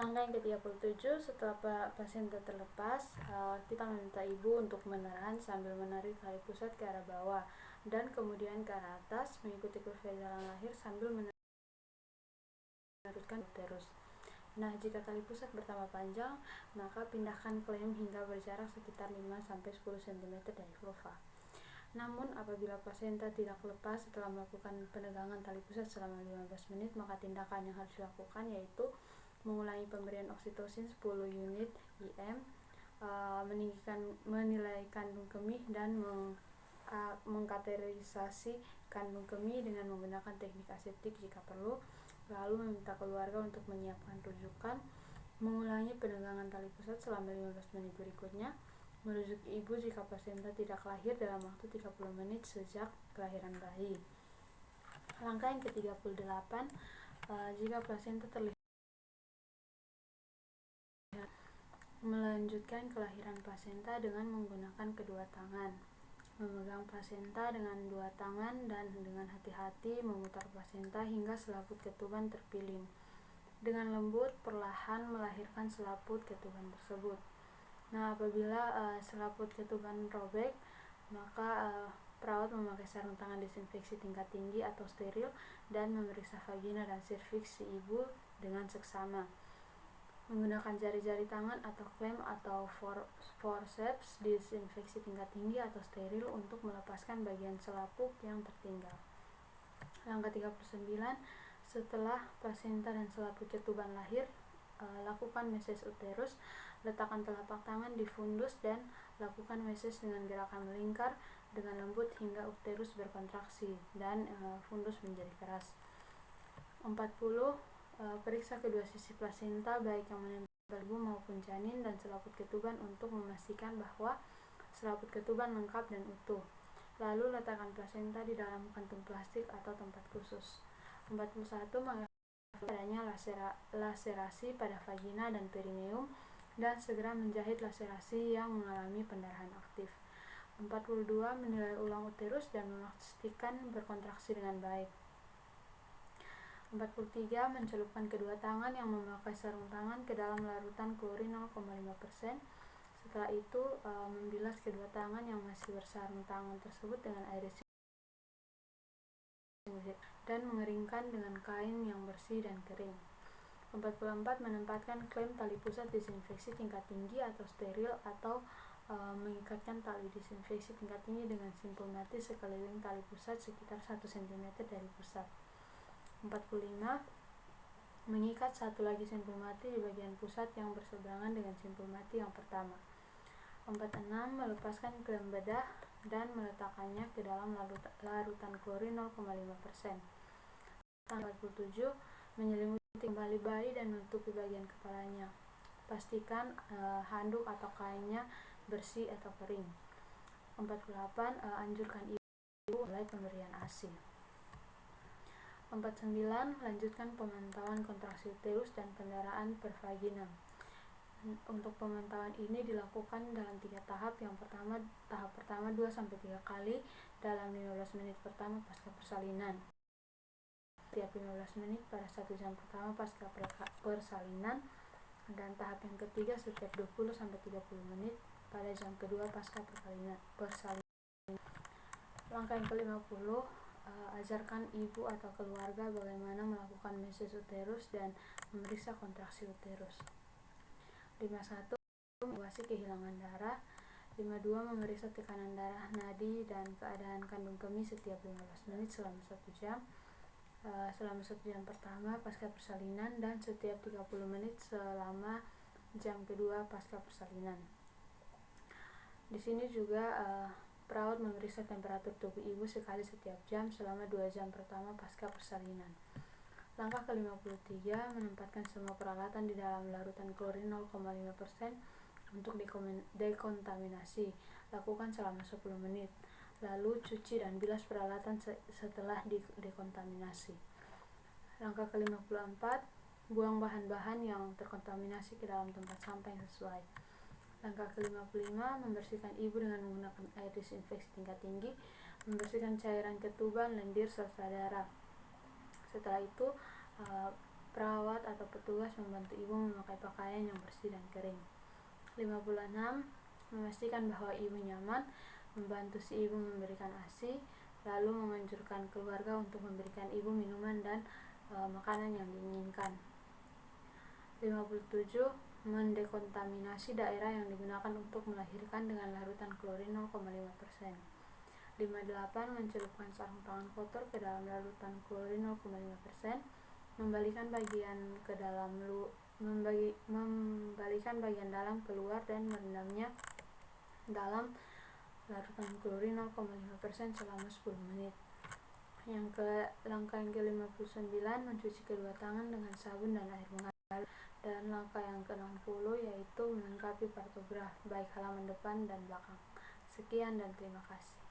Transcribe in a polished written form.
Langkah yang ke-37, setelah pasien terlepas, kita meminta ibu untuk menahan sambil menarik tali pusat ke arah bawah dan kemudian ke arah atas mengikuti kurva jalan lahir sambil meneruskan uterus. Nah, jika tali pusat bertambah panjang, maka pindahkan klem hingga berjarak sekitar 5-10 cm dari vulva. Namun, apabila pasenta tidak lepas setelah melakukan penegangan tali pusat selama 15 menit, maka tindakan yang harus dilakukan yaitu mengulangi pemberian oksitosin 10 unit IM, menilai kandung kemih dan mengkateterisasi kandung kemih dengan menggunakan teknik aseptik jika perlu, lalu meminta keluarga untuk menyiapkan rujukan, mengulangi penegangan tali pusat selama 15 menit berikutnya, merujuk ibu jika pasenta tidak lahir dalam waktu 30 menit sejak kelahiran bayi. Langkah yang ke-38, jika pasenta terlihat melanjutkan kelahiran pasenta dengan menggunakan kedua tangan, memegang pasenta dengan dua tangan dan dengan hati-hati memutar pasenta hingga selaput ketuban terpiling. Dengan lembut, perlahan melahirkan selaput ketuban tersebut. Nah, apabila selaput ketuban robek, maka perawat memakai sarung tangan disinfeksi tingkat tinggi atau steril dan memeriksa vagina dan serviks si ibu dengan seksama. Menggunakan jari-jari tangan atau klem atau forceps disinfeksi tingkat tinggi atau steril untuk melepaskan bagian selaput yang tertinggal. Langkah 39, setelah pasenta dan selaput ketuban lahir, lakukan meses uterus. Letakkan telapak tangan di fundus dan lakukan meses dengan gerakan melingkar dengan lembut hingga uterus berkontraksi dan fundus menjadi keras. 40. Periksa kedua sisi plasenta baik yang menempel ibu maupun janin dan selaput ketuban untuk memastikan bahwa selaput ketuban lengkap dan utuh. Lalu letakkan plasenta di dalam kantung plastik atau tempat khusus. 41. Mengevaluasi adanya laserasi pada vagina dan perineum dan segera menjahit laserasi yang mengalami pendarahan aktif. 42. Menilai ulang uterus dan memastikan berkontraksi dengan baik. 43. Mencelupkan kedua tangan yang memakai sarung tangan ke dalam larutan klorin 0,5%. Setelah itu, membilas kedua tangan yang masih bersarung tangan tersebut dengan air disinfektan dan mengeringkan dengan kain yang bersih dan kering. 44. Menempatkan klem tali pusat disinfeksi tingkat tinggi atau steril atau mengikatkan tali disinfeksi tingkat tinggi dengan simpul mati sekeliling tali pusat sekitar 1 cm dari pusat. 45. Mengikat satu lagi simpul mati di bagian pusat yang berseberangan dengan simpul mati yang pertama. 46. Melepaskan klem bedah dan meletakkannya ke dalam larutan klorin 0,5%. 47. Menyelimuti kembali bayi dan menutupi bagian kepalanya. Pastikan handuk atau kainnya bersih atau kering. 48. Anjurkan ibu mulai pemberian ASI. 49. Lanjutkan pemantauan kontraksi uterus dan pendarahan per vagina. Untuk pemantauan ini dilakukan dalam 3 tahap. Tahap pertama 2-3 kali dalam 15 menit pertama pasca persalinan. Setiap 15 menit pada 1 jam pertama pasca persalinan, dan tahap yang ketiga setiap 20-30 menit pada jam kedua pasca persalinan. Langkah yang ke-50, ajarkan ibu atau keluarga bagaimana melakukan meses uterus dan memeriksa kontraksi uterus. 51. Mengawasi kehilangan darah. 52. Memeriksa tekanan darah, nadi, dan keadaan kandung kemih setiap 15 menit selama 1 jam. Selama 1 jam pertama pasca persalinan dan setiap 30 menit selama jam kedua pasca persalinan. Di sini juga perawat memeriksa temperatur tubuh ibu sekali setiap jam selama 2 jam pertama pasca persalinan. Langkah ke-53, menempatkan semua peralatan di dalam larutan klorin 0,5% untuk dekontaminasi. Lakukan selama 10 menit. Lalu cuci dan bilas peralatan setelah dekontaminasi. Langkah ke-54, buang bahan-bahan yang terkontaminasi ke dalam tempat sampah yang sesuai. Langkah ke-55, membersihkan ibu dengan menggunakan air disinfeksi tingkat tinggi, membersihkan cairan ketuban, lendir, serta darah. Setelah itu, perawat atau petugas membantu ibu memakai pakaian yang bersih dan kering. 56. Memastikan bahwa ibu nyaman, membantu si ibu memberikan ASI, lalu menganjurkan keluarga untuk memberikan ibu minuman dan makanan yang diinginkan. 57. Mendekontaminasi daerah yang digunakan untuk melahirkan dengan larutan klorin 0,5%. 58. Mencelupkan sarung tangan kotor ke dalam larutan klorin 0,5%, membalikan bagian dalam keluar dan merendamnya dalam larutan klorin 0,5% selama 10 menit. Langkah yang ke-59, mencuci kedua tangan dengan sabun dan air mengalir. Dan langkah yang ke-60 yaitu melengkapi partograf baik halaman depan dan belakang. Sekian dan terima kasih.